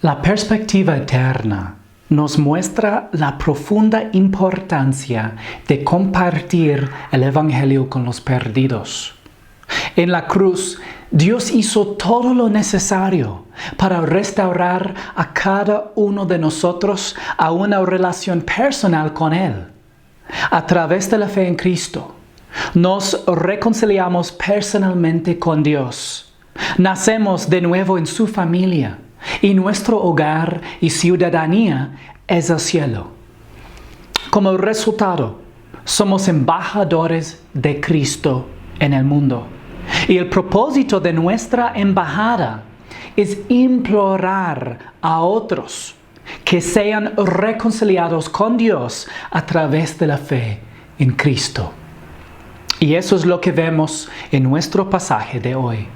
La perspectiva eterna nos muestra la profunda importancia de compartir el Evangelio con los perdidos. En la cruz, Dios hizo todo lo necesario para restaurar a cada uno de nosotros a una relación personal con Él. A través de la fe en Cristo, nos reconciliamos personalmente con Dios. Nacemos de nuevo en su familia y nuestro hogar y ciudadanía es el cielo. Como resultado, somos embajadores de Cristo en el mundo. Y el propósito de nuestra embajada es implorar a otros que sean reconciliados con Dios a través de la fe en Cristo. Y eso es lo que vemos en nuestro pasaje de hoy.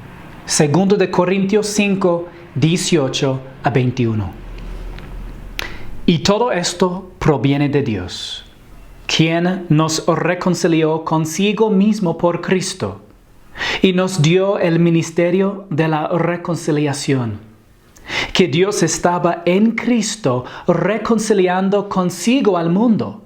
2 de Corintios 5, 18 a 21. Y todo esto proviene de Dios, quien nos reconcilió consigo mismo por Cristo y nos dio el ministerio de la reconciliación. Que Dios estaba en Cristo reconciliando consigo al mundo,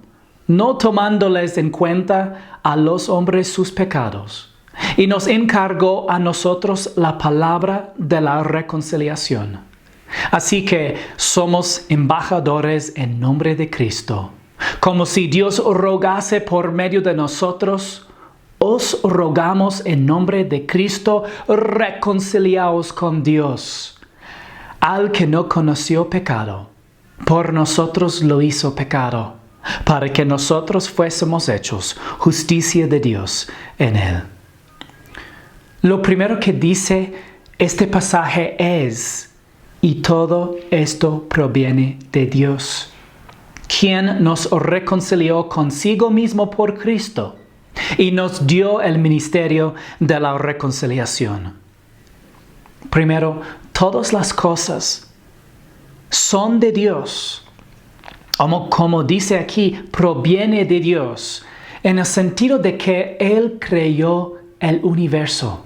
no tomándoles en cuenta a los hombres sus pecados, y nos encargó a nosotros la palabra de la reconciliación. Así que somos embajadores en nombre de Cristo, como si Dios rogase por medio de nosotros. Os rogamos en nombre de Cristo, reconciliaos con Dios. Al que no conoció pecado, por nosotros lo hizo pecado, para que nosotros fuésemos hechos justicia de Dios en él. Lo primero que dice este pasaje es, y todo esto proviene de Dios, quien nos reconcilió consigo mismo por Cristo y nos dio el ministerio de la reconciliación. Primero, todas las cosas son de Dios. Como dice aquí, proviene de Dios, en el sentido de que Él creó el universo.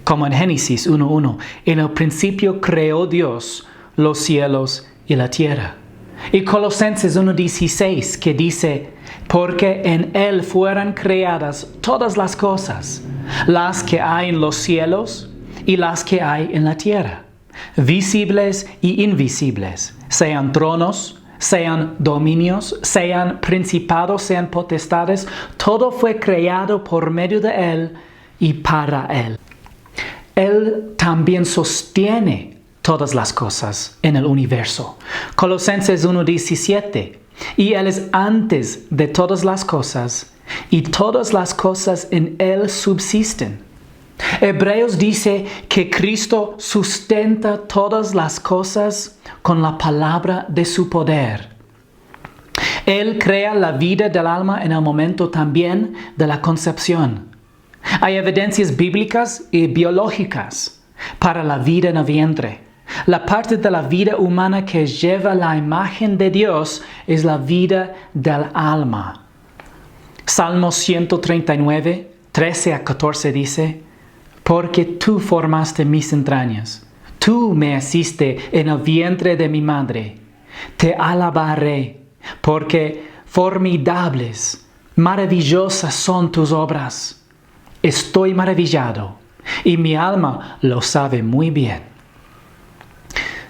Como en Génesis 1:1, en el principio creó Dios los cielos y la tierra. Y Colosenses 1:16, que dice, porque en Él fueron creadas todas las cosas, las que hay en los cielos y las que hay en la tierra, visibles y invisibles, sean tronos, sean dominios, sean principados, sean potestades, todo fue creado por medio de Él y para Él. Él también sostiene todas las cosas en el universo. Colosenses 1:17, y Él es antes de todas las cosas, y todas las cosas en Él subsisten. Hebreos dice que Cristo sustenta todas las cosas con la palabra de su poder. Él crea la vida del alma en el momento también de la concepción. Hay evidencias bíblicas y biológicas para la vida en el vientre. La parte de la vida humana que lleva la imagen de Dios es la vida del alma. Salmo 139, 13 a 14 dice, porque tú formaste mis entrañas, tú me hiciste en el vientre de mi madre. Te alabaré, porque formidables, maravillosas son tus obras. Estoy maravillado, y mi alma lo sabe muy bien.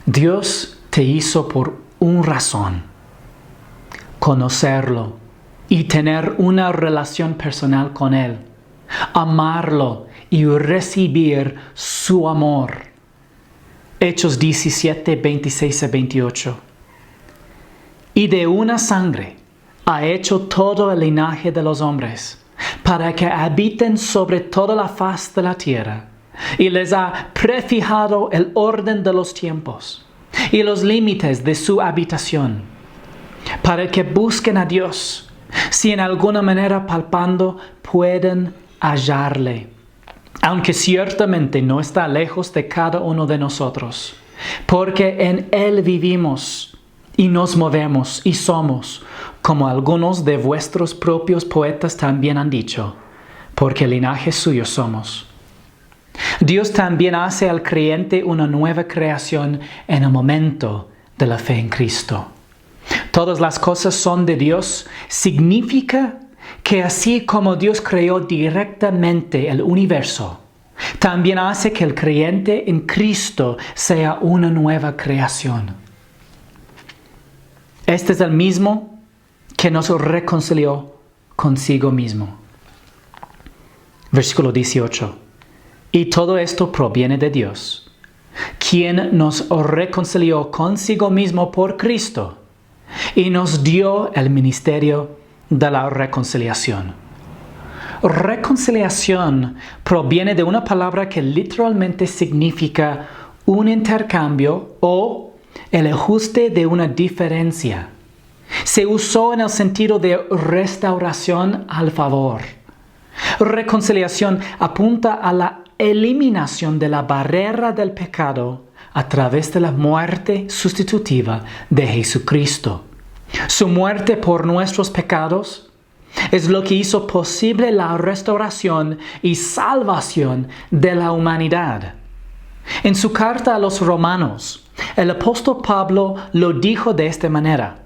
Dios te hizo por una razón, conocerlo y tener una relación personal con Él, amarlo y recibir su amor. Hechos 17, 26 a 28. Y de una sangre ha hecho todo el linaje de los hombres, para que habiten sobre toda la faz de la tierra, y les ha prefijado el orden de los tiempos y los límites de su habitación, para que busquen a Dios, si en alguna manera palpando pueden hallarle, aunque ciertamente no está lejos de cada uno de nosotros, porque en Él vivimos y nos movemos y somos, como algunos de vuestros propios poetas también han dicho, porque linaje suyo somos. Dios también hace al creyente una nueva creación en el momento de la fe en Cristo. Todas las cosas son de Dios significa que así como Dios creó directamente el universo, también hace que el creyente en Cristo sea una nueva creación. Este es el mismo que nos reconcilió consigo mismo. Versículo 18. Y todo esto proviene de Dios, quien nos reconcilió consigo mismo por Cristo y nos dio el ministerio de la reconciliación. Reconciliación proviene de una palabra que literalmente significa un intercambio o el ajuste de una diferencia. Se usó en el sentido de restauración al favor. Reconciliación apunta a la eliminación de la barrera del pecado a través de la muerte sustitutiva de Jesucristo. Su muerte por nuestros pecados es lo que hizo posible la restauración y salvación de la humanidad. En su carta a los Romanos, el apóstol Pablo lo dijo de esta manera: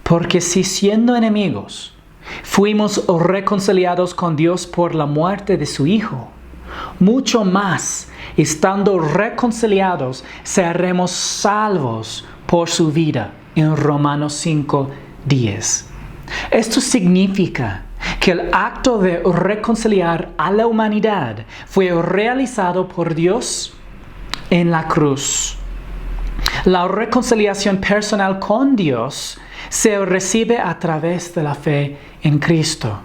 porque si siendo enemigos, fuimos reconciliados con Dios por la muerte de su Hijo, mucho más, estando reconciliados, seremos salvos por su vida. En Romanos 5:10. Esto significa que el acto de reconciliar a la humanidad fue realizado por Dios en la cruz. La reconciliación personal con Dios se recibe a través de la fe en Cristo.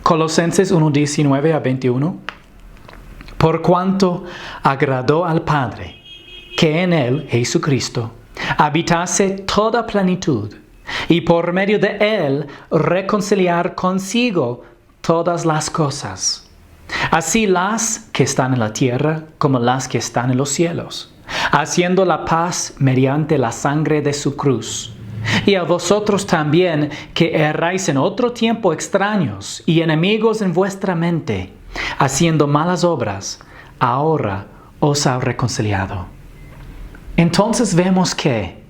Colosenses 1:19-21. Por cuanto agradó al Padre, que en él, Jesucristo, habitase toda plenitud, y por medio de él reconciliar consigo todas las cosas, así las que están en la tierra como las que están en los cielos, haciendo la paz mediante la sangre de su cruz. Y a vosotros también, que erráis en otro tiempo extraños y enemigos en vuestra mente, haciendo malas obras, ahora os ha reconciliado. Entonces vemos que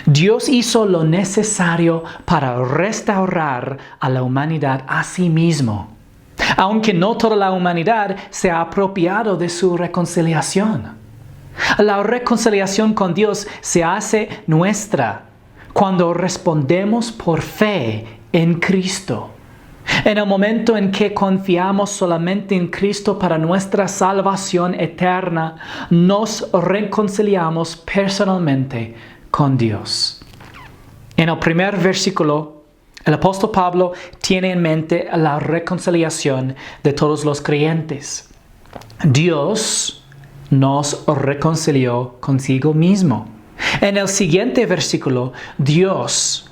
Dios hizo lo necesario para restaurar a la humanidad a sí mismo, aunque no toda la humanidad se ha apropiado de su reconciliación. La reconciliación con Dios se hace nuestra cuando respondemos por fe en Cristo. En el momento en que confiamos solamente en Cristo para nuestra salvación eterna, nos reconciliamos personalmente con Dios. En el primer versículo, el apóstol Pablo tiene en mente la reconciliación de todos los creyentes. Dios nos reconcilió consigo mismo. En el siguiente versículo, dice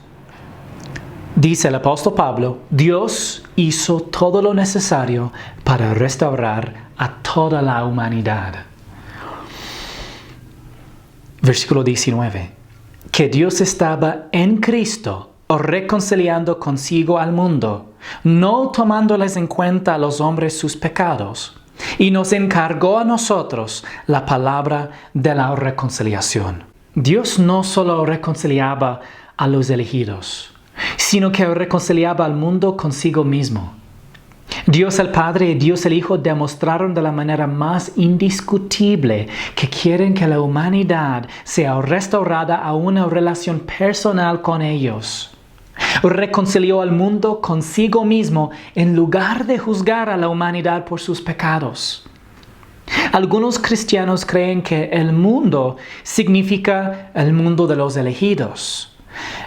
el apóstol Pablo, Dios hizo todo lo necesario para restaurar a toda la humanidad. Versículo 19. Que Dios estaba en Cristo reconciliando consigo al mundo, no tomándoles en cuenta a los hombres sus pecados, y nos encargó a nosotros la palabra de la reconciliación. Dios no solo reconciliaba a los elegidos, sino que reconciliaba al mundo consigo mismo. Dios el Padre y Dios el Hijo demostraron de la manera más indiscutible que quieren que la humanidad sea restaurada a una relación personal con ellos. Reconcilió al mundo consigo mismo en lugar de juzgar a la humanidad por sus pecados. Algunos cristianos creen que el mundo significa el mundo de los elegidos.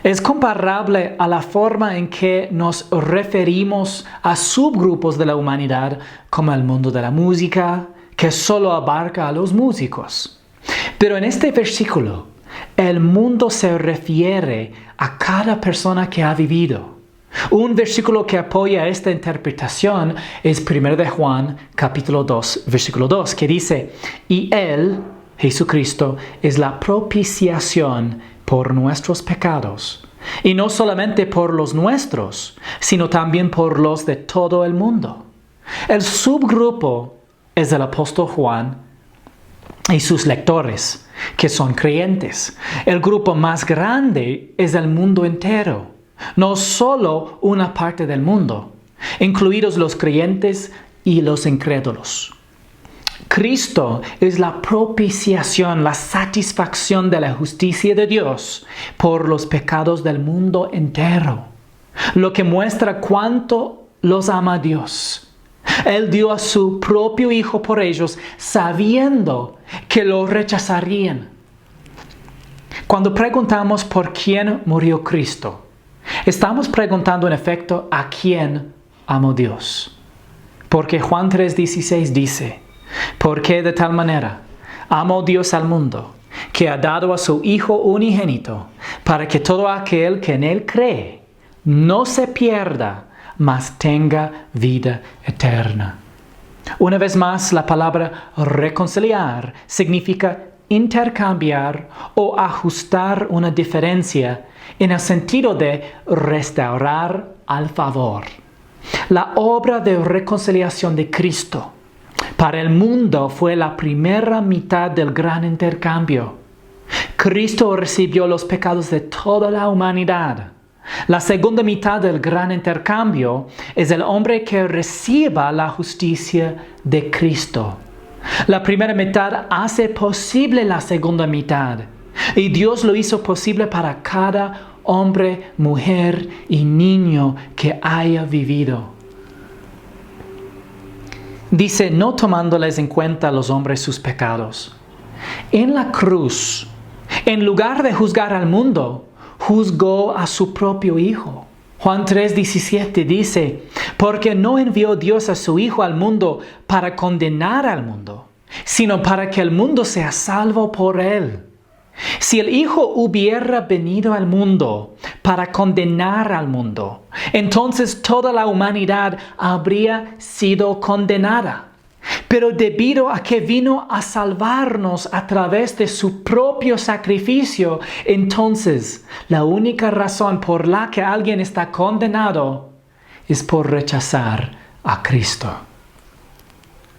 Es comparable a la forma en que nos referimos a subgrupos de la humanidad, como el mundo de la música, que solo abarca a los músicos. Pero en este versículo, el mundo se refiere a cada persona que ha vivido. Un versículo que apoya esta interpretación es 1 de Juan, capítulo 2, versículo 2, que dice: y Él, Jesucristo, es la propiciación por nuestros pecados, y no solamente por los nuestros, sino también por los de todo el mundo. El subgrupo es el apóstol Juan y sus lectores, que son creyentes. El grupo más grande es el mundo entero, no solo una parte del mundo, incluidos los creyentes y los incrédulos. Cristo es la propiciación, la satisfacción de la justicia de Dios por los pecados del mundo entero, lo que muestra cuánto los ama Dios. Él dio a su propio Hijo por ellos, sabiendo que lo rechazarían. Cuando preguntamos por quién murió Cristo, estamos preguntando en efecto a quién amó Dios. Porque Juan 3:16 dice, porque de tal manera amó Dios al mundo, que ha dado a su Hijo unigénito, para que todo aquel que en Él cree no se pierda, mas tenga vida eterna. Una vez más, la palabra reconciliar significa intercambiar o ajustar una diferencia en el sentido de restaurar al favor. La obra de reconciliación de Cristo para el mundo fue la primera mitad del gran intercambio. Cristo recibió los pecados de toda la humanidad. La segunda mitad del gran intercambio es el hombre que reciba la justicia de Cristo. La primera mitad hace posible la segunda mitad, y Dios lo hizo posible para cada hombre, mujer y niño que haya vivido. Dice, no tomándoles en cuenta a los hombres sus pecados. En la cruz, en lugar de juzgar al mundo, juzgó a su propio Hijo. Juan 3:17 dice, porque no envió Dios a su Hijo al mundo para condenar al mundo, sino para que el mundo sea salvo por Él. Si el Hijo hubiera venido al mundo para condenar al mundo, entonces toda la humanidad habría sido condenada. Pero debido a que vino a salvarnos a través de su propio sacrificio, entonces la única razón por la que alguien está condenado es por rechazar a Cristo.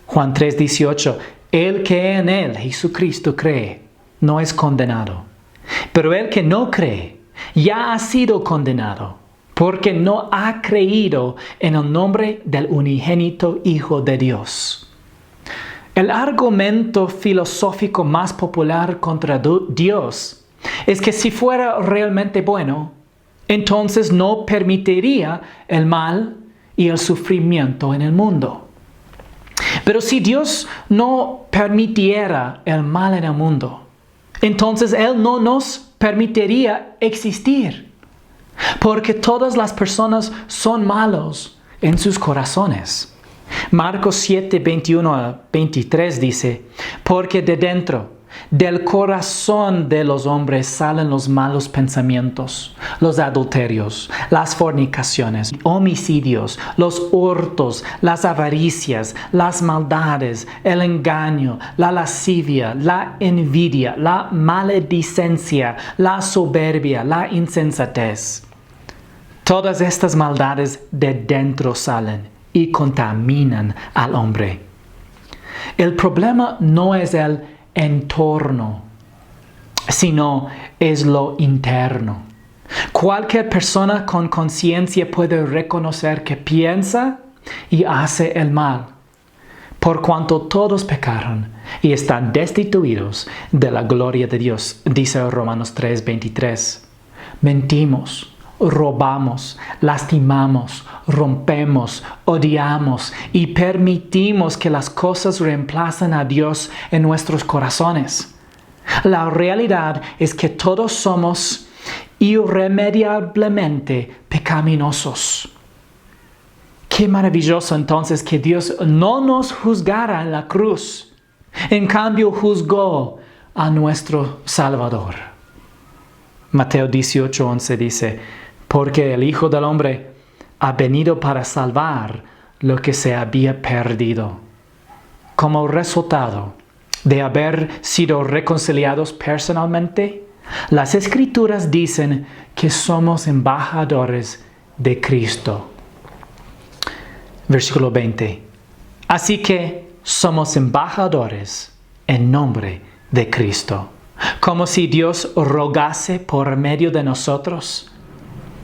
Juan 3:18, el que en Él, Jesucristo, cree, no es condenado. Pero el que no cree, ya ha sido condenado, porque no ha creído en el nombre del unigénito Hijo de Dios. El argumento filosófico más popular contra Dios es que si fuera realmente bueno, entonces no permitiría el mal y el sufrimiento en el mundo. Pero si Dios no permitiera el mal en el mundo, entonces Él no nos permitiría existir, porque todas las personas son malos en sus corazones. Marcos 7:21-23 dice, porque de dentro, del corazón de los hombres salen los malos pensamientos, los adulterios, las fornicaciones, homicidios, los hurtos, las avaricias, las maldades, el engaño, la lascivia, la envidia, la maledicencia, la soberbia, la insensatez. Todas estas maldades de dentro salen y contaminan al hombre. El problema no es el entorno, sino es lo interno. Cualquier persona con conciencia puede reconocer que piensa y hace el mal, por cuanto todos pecaron y están destituidos de la gloria de Dios, dice Romanos 3:23. Mentimos, robamos, lastimamos, rompemos, odiamos y permitimos que las cosas reemplacen a Dios en nuestros corazones. La realidad es que todos somos irremediablemente pecaminosos. Qué maravilloso entonces que Dios no nos juzgara en la cruz. En cambio, juzgó a nuestro Salvador. Mateo 18:11 dice, porque el Hijo del Hombre ha venido para salvar lo que se había perdido. Como resultado de haber sido reconciliados personalmente, las Escrituras dicen que somos embajadores de Cristo. Versículo 20. Así que somos embajadores en nombre de Cristo. Como si Dios rogase por medio de nosotros.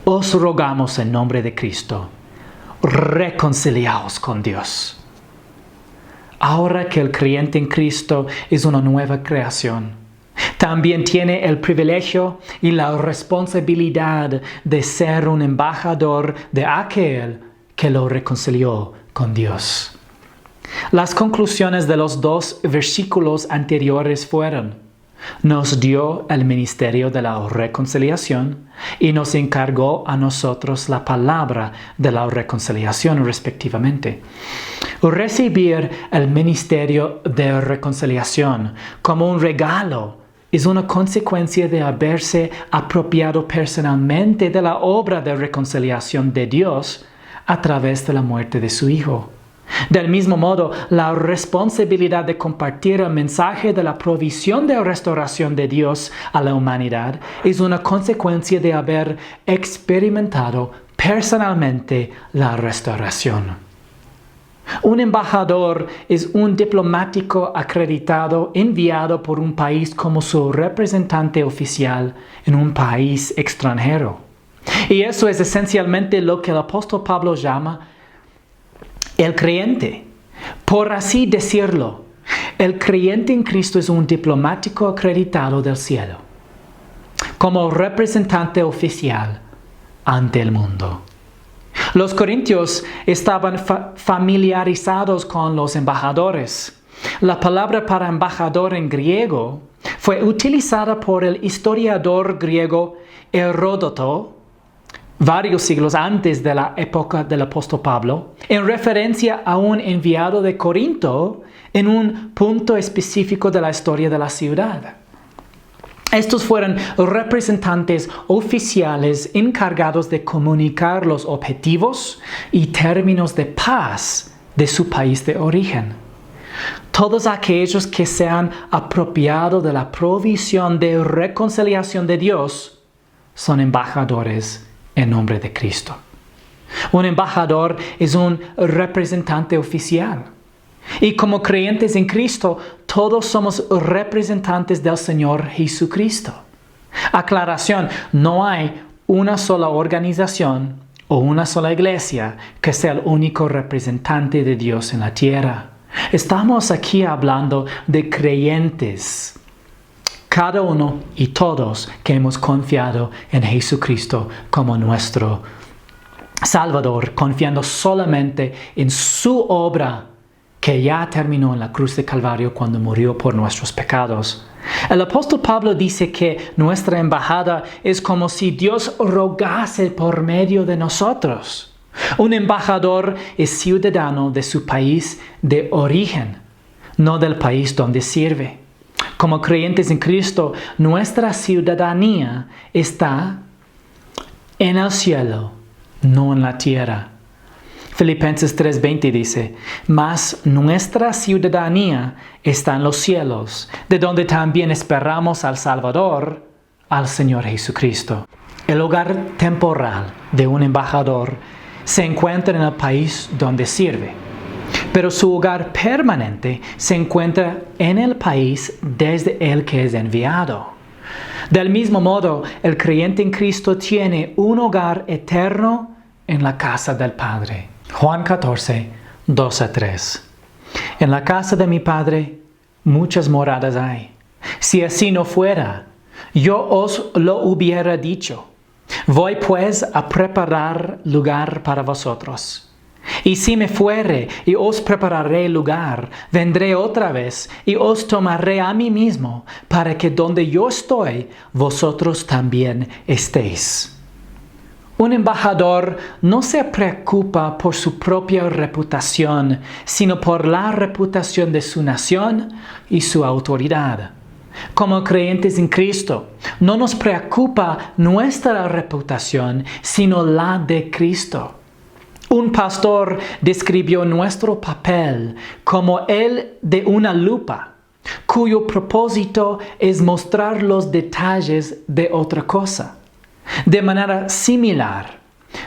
Os rogamos en nombre de Cristo. Reconciliaos con Dios. Ahora que el creyente en Cristo es una nueva creación, también tiene el privilegio y la responsabilidad de ser un embajador de aquel que lo reconcilió con Dios. Las conclusiones de los dos versículos anteriores fueron: nos dio el ministerio de la reconciliación y nos encargó a nosotros la palabra de la reconciliación respectivamente. Recibir el ministerio de reconciliación como un regalo es una consecuencia de haberse apropiado personalmente de la obra de reconciliación de Dios a través de la muerte de su Hijo. Del mismo modo, la responsabilidad de compartir el mensaje de la provisión de restauración de Dios a la humanidad es una consecuencia de haber experimentado personalmente la restauración. Un embajador es un diplomático acreditado enviado por un país como su representante oficial en un país extranjero. Y eso es esencialmente lo que el apóstol Pablo llama el creyente. Por así decirlo, el creyente en Cristo es un diplomático acreditado del cielo, como representante oficial ante el mundo. Los corintios estaban familiarizados con los embajadores. La palabra para embajador en griego fue utilizada por el historiador griego Heródoto varios siglos antes de la época del apóstol Pablo, en referencia a un enviado de Corinto en un punto específico de la historia de la ciudad. Estos fueron representantes oficiales encargados de comunicar los objetivos y términos de paz de su país de origen. Todos aquellos que se han apropiado de la provisión de reconciliación de Dios son embajadores en nombre de Cristo. Un embajador es un representante oficial. Y como creyentes en Cristo, todos somos representantes del Señor Jesucristo. Aclaración: no hay una sola organización o una sola iglesia que sea el único representante de Dios en la tierra. Estamos aquí hablando de creyentes. Cada uno y todos que hemos confiado en Jesucristo como nuestro Salvador, confiando solamente en su obra que ya terminó en la cruz de Calvario cuando murió por nuestros pecados. El apóstol Pablo dice que nuestra embajada es como si Dios rogase por medio de nosotros. Un embajador es ciudadano de su país de origen, no del país donde sirve. Como creyentes en Cristo, nuestra ciudadanía está en el cielo, no en la tierra. Filipenses 3:20 dice: mas nuestra ciudadanía está en los cielos, de donde también esperamos al Salvador, al Señor Jesucristo. El hogar temporal de un embajador se encuentra en el país donde sirve, pero su hogar permanente se encuentra en el país desde el que es enviado. Del mismo modo, el creyente en Cristo tiene un hogar eterno en la casa del Padre. Juan 14, 2-3. En la casa de mi Padre muchas moradas hay. Si así no fuera, yo os lo hubiera dicho. Voy pues a preparar lugar para vosotros. Y si me fuere y os prepararé lugar, vendré otra vez y os tomaré a mí mismo, para que donde yo estoy, vosotros también estéis. Un embajador no se preocupa por su propia reputación, sino por la reputación de su nación y su autoridad. Como creyentes en Cristo, no nos preocupa nuestra reputación, sino la de Cristo. Un pastor describió nuestro papel como el de una lupa, cuyo propósito es mostrar los detalles de otra cosa. De manera similar,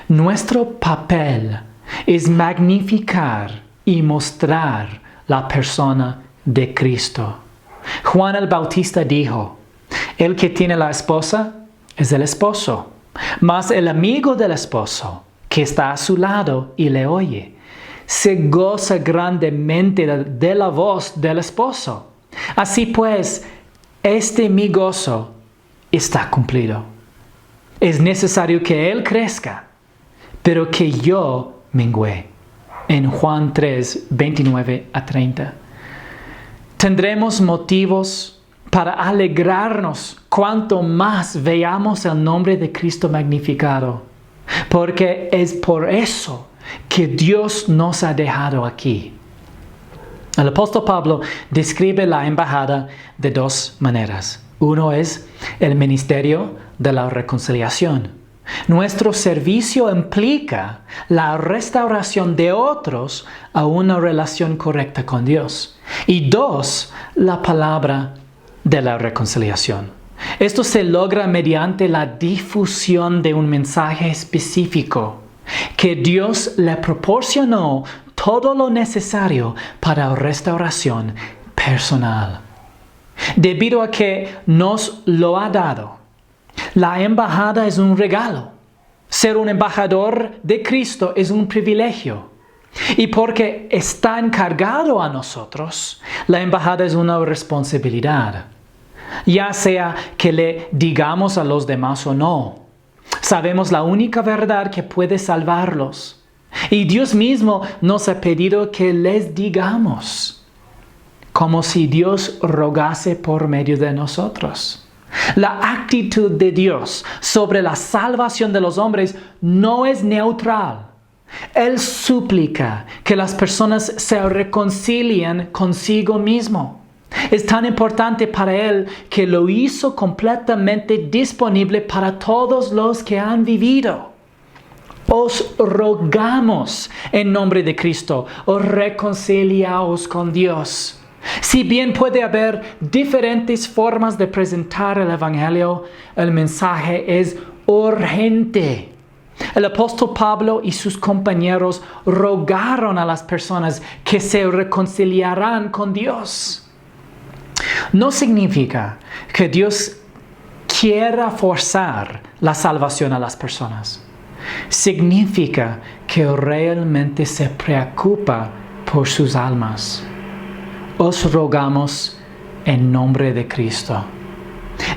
nuestro papel es magnificar y mostrar la persona de Cristo. Juan el Bautista dijo, el que tiene la esposa es el esposo, mas el amigo del esposo, que está a su lado y le oye, se goza grandemente de la voz del esposo. Así pues, mi gozo está cumplido. Es necesario que Él crezca, pero que yo mengüe. En Juan 3, 29 a 30. Tendremos motivos para alegrarnos cuanto más veamos el nombre de Cristo magnificado, porque es por eso que Dios nos ha dejado aquí. El apóstol Pablo describe la embajada de dos maneras. Uno es el ministerio de la reconciliación. Nuestro servicio implica la restauración de otros a una relación correcta con Dios. Y dos, la palabra de la reconciliación. Esto se logra mediante la difusión de un mensaje específico que Dios le proporcionó todo lo necesario para la restauración personal. Debido a que nos lo ha dado, la embajada es un regalo. Ser un embajador de Cristo es un privilegio. Y porque está encargado a nosotros, la embajada es una responsabilidad. Ya sea que le digamos a los demás o no, sabemos la única verdad que puede salvarlos. Y Dios mismo nos ha pedido que les digamos, como si Dios rogase por medio de nosotros. La actitud de Dios sobre la salvación de los hombres no es neutral. Él suplica que las personas se reconcilien consigo mismo. Es tan importante para Él que lo hizo completamente disponible para todos los que han vivido. Os rogamos en nombre de Cristo, os reconciliaos con Dios. Si bien puede haber diferentes formas de presentar el Evangelio, el mensaje es urgente. El apóstol Pablo y sus compañeros rogaron a las personas que se reconciliarán con Dios. No significa que Dios quiera forzar la salvación a las personas. Significa que realmente se preocupa por sus almas. Os rogamos en nombre de Cristo.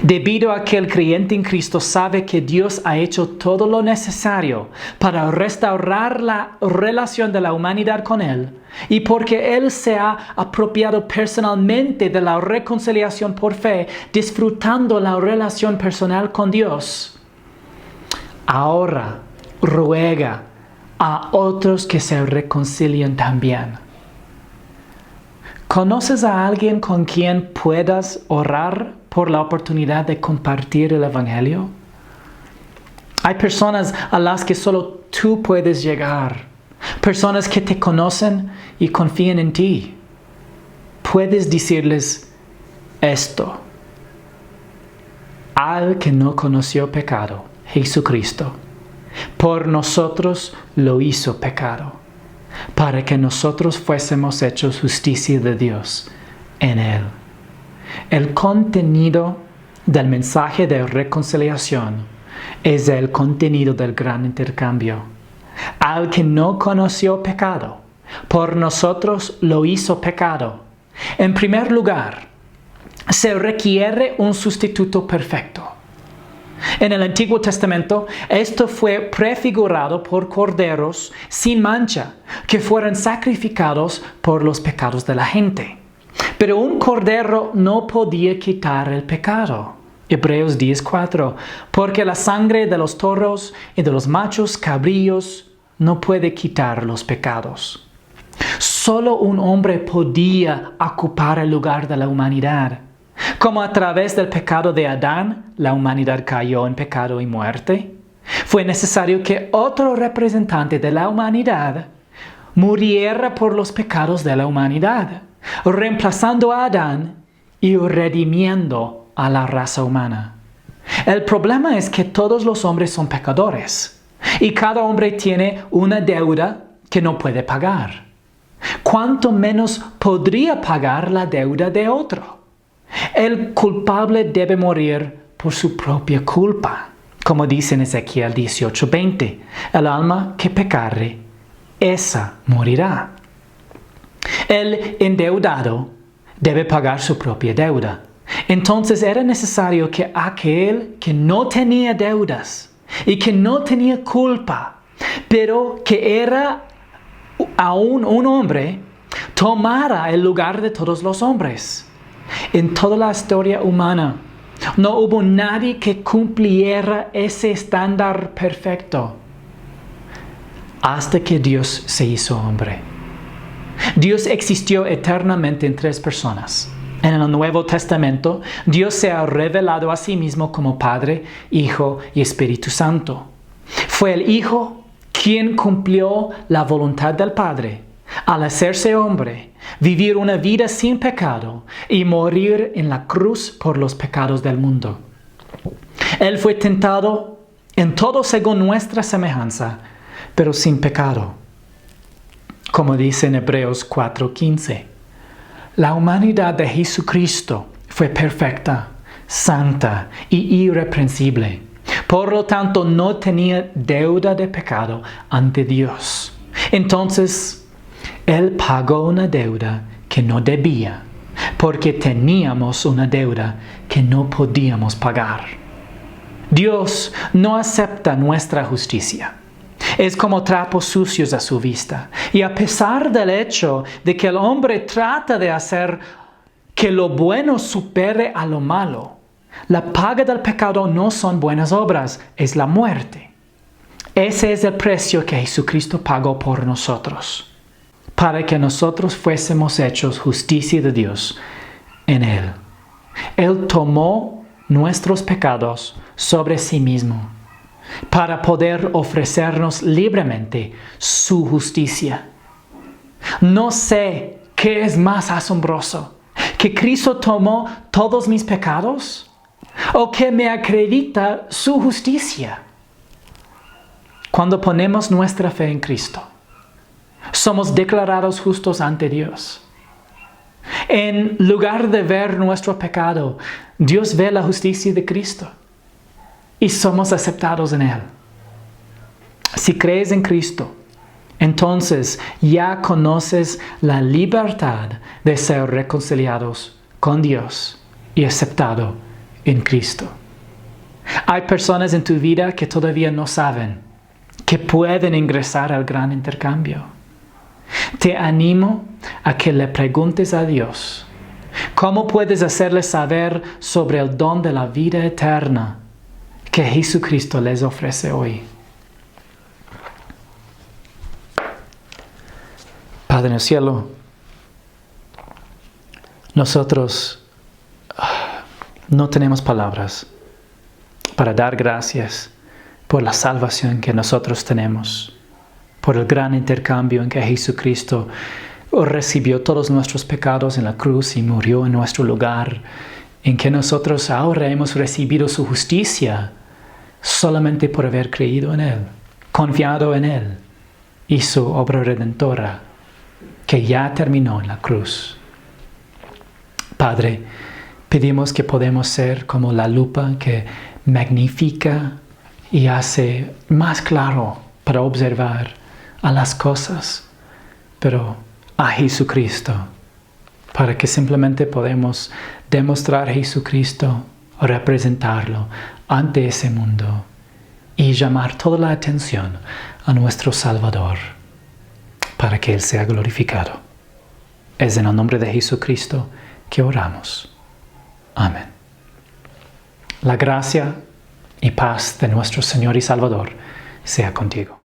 Debido a que el creyente en Cristo sabe que Dios ha hecho todo lo necesario para restaurar la relación de la humanidad con Él, y porque Él se ha apropiado personalmente de la reconciliación por fe, disfrutando la relación personal con Dios, ahora ruega a otros que se reconcilien también. ¿Conoces a alguien con quien puedas orar por la oportunidad de compartir el Evangelio? Hay personas a las que solo tú puedes llegar. Personas que te conocen y confían en ti. Puedes decirles esto. Al que no conoció pecado, Jesucristo, por nosotros lo hizo pecado, para que nosotros fuésemos hechos justicia de Dios en Él. El contenido del mensaje de reconciliación es el contenido del gran intercambio. Al que no conoció pecado, por nosotros lo hizo pecado. En primer lugar, se requiere un sustituto perfecto. En el Antiguo Testamento, esto fue prefigurado por corderos sin mancha, que fueron sacrificados por los pecados de la gente. Pero un cordero no podía quitar el pecado. Hebreos 10:4, porque la sangre de los toros y de los machos cabríos no puede quitar los pecados. Solo un hombre podía ocupar el lugar de la humanidad. Como a través del pecado de Adán, la humanidad cayó en pecado y muerte, fue necesario que otro representante de la humanidad muriera por los pecados de la humanidad, reemplazando a Adán y redimiendo a la raza humana. El problema es que todos los hombres son pecadores y cada hombre tiene una deuda que no puede pagar. ¿cuánto menos podría pagar la deuda de otro? El culpable debe morir por su propia culpa, como dice en Ezequiel 18:20. El alma que pecare, esa morirá. El endeudado debe pagar su propia deuda. Entonces era necesario que aquel que no tenía deudas y que no tenía culpa, pero que era aún un hombre, tomara el lugar de todos los hombres. En toda la historia humana, no hubo nadie que cumpliera ese estándar perfecto hasta que Dios se hizo hombre. Dios existió eternamente en 3 personas. En el Nuevo Testamento, Dios se ha revelado a sí mismo como Padre, Hijo y Espíritu Santo. Fue el Hijo quien cumplió la voluntad del Padre al hacerse hombre, vivir una vida sin pecado y morir en la cruz por los pecados del mundo. Él fue tentado en todo según nuestra semejanza, pero sin pecado. Como dice en Hebreos 4:15, la humanidad de Jesucristo fue perfecta, santa y irreprensible. Por lo tanto, no tenía deuda de pecado ante Dios. Entonces, Él pagó una deuda que no debía, porque teníamos una deuda que no podíamos pagar. Dios no acepta nuestra justicia. Es como trapos sucios a su vista. Y a pesar del hecho de que el hombre trata de hacer que lo bueno supere a lo malo, la paga del pecado no son buenas obras, es la muerte. Ese es el precio que Jesucristo pagó por nosotros, para que nosotros fuésemos hechos justicia de Dios en Él. Él tomó nuestros pecados sobre sí mismo, para poder ofrecernos libremente su justicia. No sé qué es más asombroso, que Cristo tomó todos mis pecados o que me acredita su justicia. Cuando ponemos nuestra fe en Cristo, somos declarados justos ante Dios. En lugar de ver nuestro pecado, Dios ve la justicia de Cristo y somos aceptados en Él. Si crees en Cristo, entonces ya conoces la libertad de ser reconciliados con Dios y aceptado en Cristo. Hay personas en tu vida que todavía no saben que pueden ingresar al gran intercambio. Te animo a que le preguntes a Dios cómo puedes hacerle saber sobre el don de la vida eterna que Jesucristo les ofrece hoy. Padre en el cielo, nosotros no tenemos palabras para dar gracias por la salvación que nosotros tenemos, por el gran intercambio en que Jesucristo recibió todos nuestros pecados en la cruz y murió en nuestro lugar, en que nosotros ahora hemos recibido su justicia solamente por haber creído en Él, confiado en Él y su obra redentora que ya terminó en la cruz. Padre, pedimos que podamos ser como la lupa que magnifica y hace más claro para observar a las cosas, pero a Jesucristo, para que simplemente podamos demostrar a Jesucristo, representarlo ante ese mundo y llamar toda la atención a nuestro Salvador, para que Él sea glorificado. Es en el nombre de Jesucristo que oramos. Amén. La gracia y paz de nuestro Señor y Salvador sea contigo.